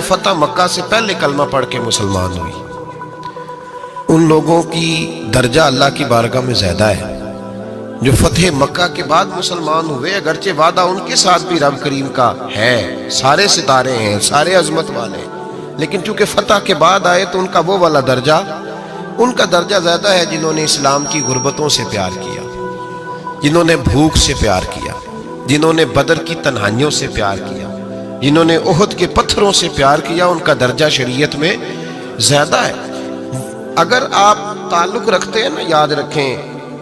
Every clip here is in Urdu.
فتح مکہ سے پہلے کلمہ پڑھ کے مسلمان ہوئی، ان لوگوں کی درجہ اللہ کی بارگاہ میں زیادہ ہے جو فتح مکہ کے بعد مسلمان ہوئے، اگرچہ وعدہ ان کے ساتھ بھی رب کریم کا ہے، سارے ستارے ہیں، سارے عظمت والے ہیں، لیکن چونکہ فتح کے بعد آئے تو ان کا وہ والا درجہ، ان کا درجہ زیادہ ہے جنہوں نے اسلام کی غربتوں سے پیار کیا، جنہوں نے بھوک سے پیار کیا، جنہوں نے بدر کی تنہائیوں سے پیار کیا، جنہوں نے احد کے پتھروں سے پیار کیا، ان کا درجہ شریعت میں زیادہ ہے۔ اگر آپ تعلق رکھتے ہیں نا، یاد رکھیں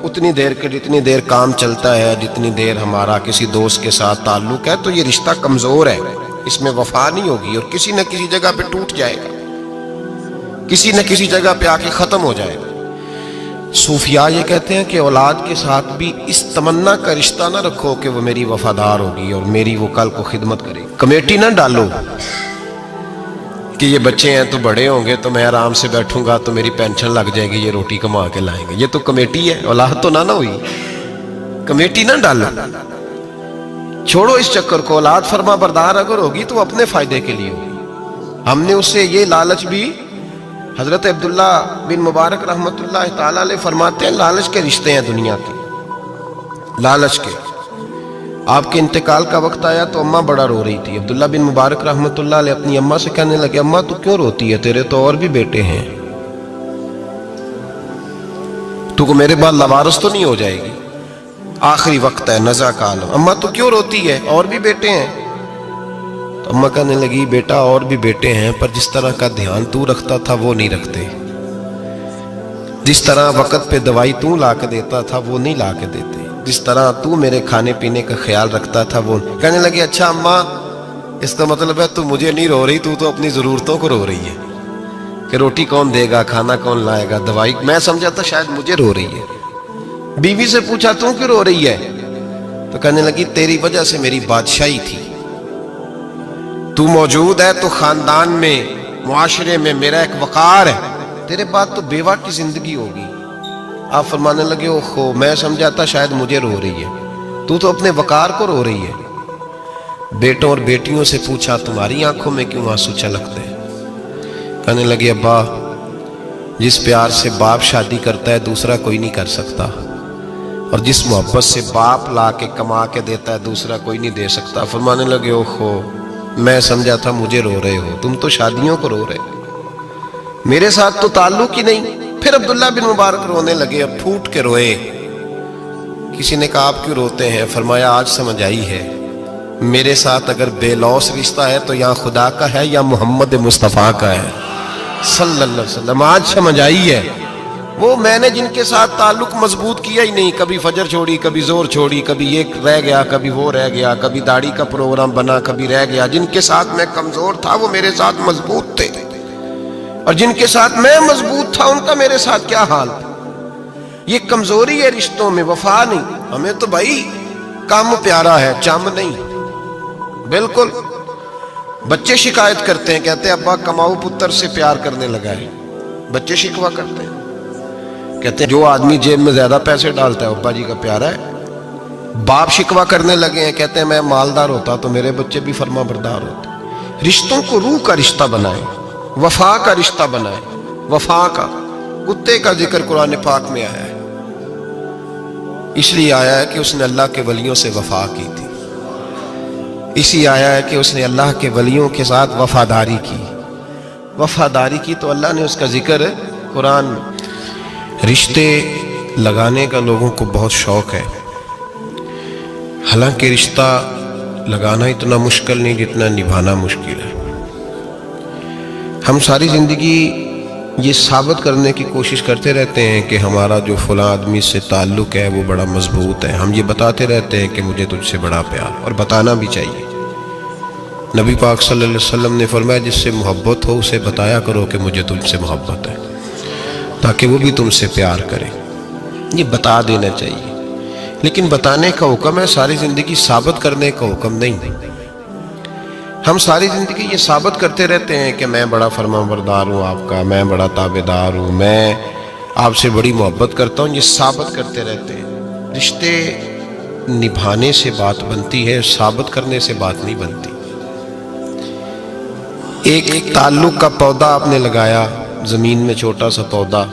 اتنی دیر کے جتنی دیر کام چلتا ہے، جتنی دیر ہمارا کسی دوست کے ساتھ تعلق ہے، تو یہ رشتہ کمزور ہے، اس میں وفا نہیں ہوگی اور کسی نہ کسی جگہ پہ ٹوٹ جائے گا، کسی نہ کسی جگہ پہ آ کے ختم ہو جائے گا۔ صوفیاء یہ کہتے ہیں کہ اولاد کے ساتھ بھی اس تمنا کا رشتہ نہ رکھو کہ وہ میری وفادار ہوگی اور میری وہ کل کو خدمت کرے گی۔ کمیٹی نہ ڈالو کہ یہ بچے ہیں تو بڑے ہوں گے تو میں آرام سے بیٹھوں گا تو میری پینشن لگ جائے گی، یہ روٹی کما کے لائیں گے، یہ تو کمیٹی ہے، اولاد تو نہ ہوئی، کمیٹی نہ ڈالو، چھوڑو اس چکر کو۔ اولاد فرما بردار اگر ہوگی تو اپنے فائدے کے لیے ہوگی۔ ہم نے اس سے یہ لالچ بھی، حضرت عبداللہ بن مبارک رحمۃ اللہ تعالیٰ علیہ فرماتے ہیں لالچ کے رشتے ہیں دنیا کے، لالچ کے۔ آپ کے انتقال کا وقت آیا تو اماں بڑا رو رہی تھی، عبداللہ بن مبارک رحمۃ اللہ علیہ اپنی اماں سے کہنے لگے اماں تو کیوں روتی ہے، تیرے تو اور بھی بیٹے ہیں، تو کو میرے بعد لوارث تو نہیں ہو جائے گی، آخری وقت ہے، نزع کا عالم، اماں تو کیوں روتی ہے، اور بھی بیٹے ہیں؟ تو اماں کہنے لگی بیٹا اور بھی بیٹے ہیں پر جس طرح کا دھیان تو رکھتا تھا وہ نہیں رکھتے، جس طرح وقت پہ دوائی تو لا کے دیتا تھا وہ نہیں لا کے دیتے، جس طرح تو میرے کھانے پینے کا خیال رکھتا تھا وہ۔ کہنے لگے اچھا اماں اس کا مطلب ہے تو مجھے نہیں رو رہی، تو اپنی ضرورتوں کو رو رہی ہے کہ روٹی کون دے گا، کھانا کون لائے گا، دوائی، میں سمجھا تھا شاید مجھے رو رہی ہے۔ بیوی سے پوچھا تو کیوں رو رہی ہے، تو کہنے لگی تیری وجہ سے میری بادشاہی تھی، تو موجود ہے تو خاندان میں، معاشرے میں میرا ایک وقار ہے، تیرے بعد تو بیوہ کی زندگی ہوگی۔ آپ فرمانے لگے اوہو میں سمجھا تھا شاید مجھے رو رہی ہے، تو اپنے وقار کو رو رہی ہے۔ بیٹوں اور بیٹیوں سے پوچھا تمہاری آنکھوں میں کیوں آنسو چھلکتے ہیں؟ کہنے لگے ابا جس پیار سے باپ شادی کرتا ہے دوسرا کوئی نہیں کر سکتا، اور جس محبت سے باپ لا کے کما کے دیتا ہے دوسرا کوئی نہیں دے سکتا۔ فرمانے لگے اوہو میں سمجھا تھا مجھے رو رہے ہو، تم تو شادیوں کو رو رہے، میرے ساتھ تو تعلق ہی نہیں۔ پھر عبداللہ بن مبارک رونے لگے، اب پھوٹ کے روئے۔ کسی نے کہا آپ کیوں روتے ہیں؟ فرمایا آج سمجھ آئی ہے میرے ساتھ اگر بے لوث رشتہ ہے تو یا خدا کا ہے یا محمد مصطفیٰ کا ہے صلی اللہ علیہ وسلم، آج سمجھ آئی ہے۔ وہ میں نے جن کے ساتھ تعلق مضبوط کیا ہی نہیں، کبھی فجر چھوڑی، کبھی زور چھوڑی، کبھی یہ رہ گیا، کبھی وہ رہ گیا، کبھی داڑھی کا پروگرام بنا، کبھی رہ گیا، جن کے ساتھ میں کمزور تھا وہ میرے ساتھ مضبوط تھے، اور جن کے ساتھ میں مضبوط تھا ان کا میرے ساتھ کیا حال تھا۔ یہ کمزوری ہے رشتوں میں، وفا نہیں۔ ہمیں تو بھائی کام پیارا ہے، چم نہیں، بالکل۔ بچے شکایت کرتے ہیں، کہتے ہیں ابا کماؤ پتر سے پیار کرنے لگا ہے، بچے شکوہ کرتے ہیں، کہتے ہیں جو آدمی جیب میں زیادہ پیسے ڈالتا ہے ابا جی کا پیارا ہے۔ باپ شکوہ کرنے لگے ہیں، کہتے ہیں میں مالدار ہوتا تو میرے بچے بھی فرما بردار ہوتے۔ رشتوں کو روح کا رشتہ بنائیں، وفا کا رشتہ بنائیں، وفا کا۔ کتے کا ذکر قرآن پاک میں آیا ہے، اس لیے آیا ہے کہ اس نے اللہ کے ولیوں سے وفا کی تھی، اسی آیا ہے کہ اس نے اللہ کے ولیوں کے ساتھ وفاداری کی، وفاداری کی تو اللہ نے اس کا ذکر قرآن میں۔ رشتے لگانے کا لوگوں کو بہت شوق ہے، حالانکہ رشتہ لگانا اتنا مشکل نہیں جتنا نبھانا مشکل ہے۔ ہم ساری زندگی یہ ثابت کرنے کی کوشش کرتے رہتے ہیں کہ ہمارا جو فلاں آدمی سے تعلق ہے وہ بڑا مضبوط ہے، ہم یہ بتاتے رہتے ہیں کہ مجھے تجھ سے بڑا پیار، اور بتانا بھی چاہیے۔ نبی پاک صلی اللہ علیہ وسلم نے فرمایا جس سے محبت ہو اسے بتایا کرو کہ مجھے تجھ سے محبت ہے، تاکہ وہ بھی تم سے پیار کرے، یہ بتا دینا چاہیے۔ لیکن بتانے کا حکم ہے، ساری زندگی ثابت کرنے کا حکم نہیں۔ ہم ساری زندگی یہ ثابت کرتے رہتے ہیں کہ میں بڑا فرما بردار ہوں آپ کا، میں بڑا تابعدار ہوں، میں آپ سے بڑی محبت کرتا ہوں، یہ ثابت کرتے رہتے ہیں۔ رشتے نبھانے سے بات بنتی ہے، ثابت کرنے سے بات نہیں بنتی۔ ایک تعلق کا پودا آپ نے لگایا زمین میں، چھوٹا سا پودا،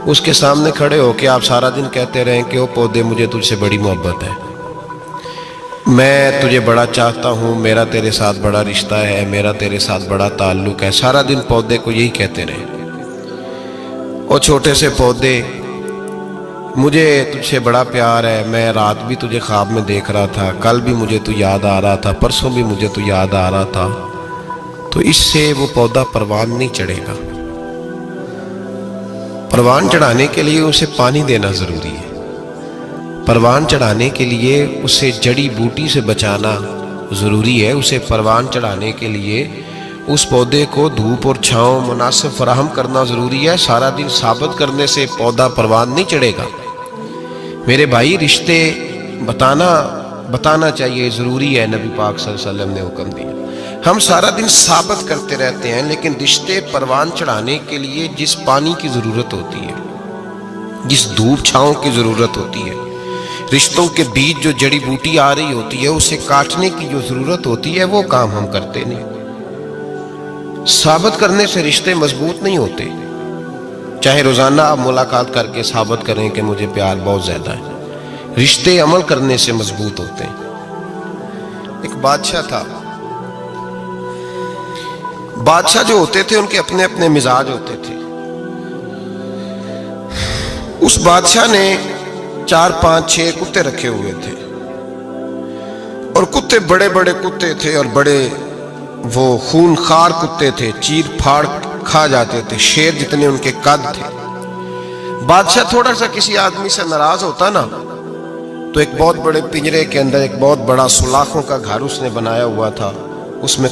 اس کے سامنے کھڑے ہو کے آپ سارا دن کہتے رہیں کہ او پودے مجھے تجھ سے بڑی محبت ہے، میں تجھے بڑا چاہتا ہوں، میرا تیرے ساتھ بڑا رشتہ ہے، میرا تیرے ساتھ بڑا تعلق ہے، سارا دن پودے کو یہی کہتے رہیں، او چھوٹے سے پودے مجھے تجھ سے بڑا پیار ہے، میں رات بھی تجھے خواب میں دیکھ رہا تھا، کل بھی مجھے تو یاد آ رہا تھا، پرسوں بھی مجھے تو یاد آ رہا تھا، تو اس سے وہ پودا پروان نہیں چڑھے گا۔ پروان چڑھانے کے لیے اسے پانی دینا ضروری ہے، پروان چڑھانے کے لیے اسے جڑی بوٹی سے بچانا ضروری ہے، اسے پروان چڑھانے کے لیے اس پودے کو دھوپ اور چھاؤں مناسب فراہم کرنا ضروری ہے۔ سارا دن ثابت کرنے سے پودا پروان نہیں چڑھے گا۔ میرے بھائی، رشتے بتانا چاہیے، ضروری ہے، نبی پاک صلی اللہ علیہ وسلم نے حکم دیا۔ ہم سارا دن ثابت کرتے رہتے ہیں، لیکن رشتے پروان چڑھانے کے لیے جس پانی کی ضرورت ہوتی ہے، جس دھوپ چھاؤں کی ضرورت ہوتی ہے، رشتوں کے بیچ جو جڑی بوٹی آ رہی ہوتی ہے اسے کاٹنے کی جو ضرورت ہوتی ہے، وہ کام ہم کرتے نہیں۔ ثابت کرنے سے رشتے مضبوط نہیں ہوتے، چاہے روزانہ آپ ملاقات کر کے ثابت کریں کہ مجھے پیار بہت زیادہ ہے، رشتے عمل کرنے سے مضبوط ہوتے ہیں۔ ایک بادشاہ تھا، بادشاہ جو ہوتے تھے ان کے اپنے اپنے مزاج ہوتے تھے۔ اس بادشاہ نے 4 5 6 کتے رکھے ہوئے تھے، اور کتے بڑے بڑے کتے تھے، اور بڑے وہ خون خار کتے تھے، چیر پھاڑ کھا جاتے تھے، شیر جتنے ان کے قد تھے۔ بادشاہ تھوڑا سا کسی آدمی سے ناراض ہوتا نا، تو ایک بہت بڑے پنجرے کے اندر ایک بہت بڑا سلاخوں کا گھر اس نے بنایا ہوا تھا، اس میں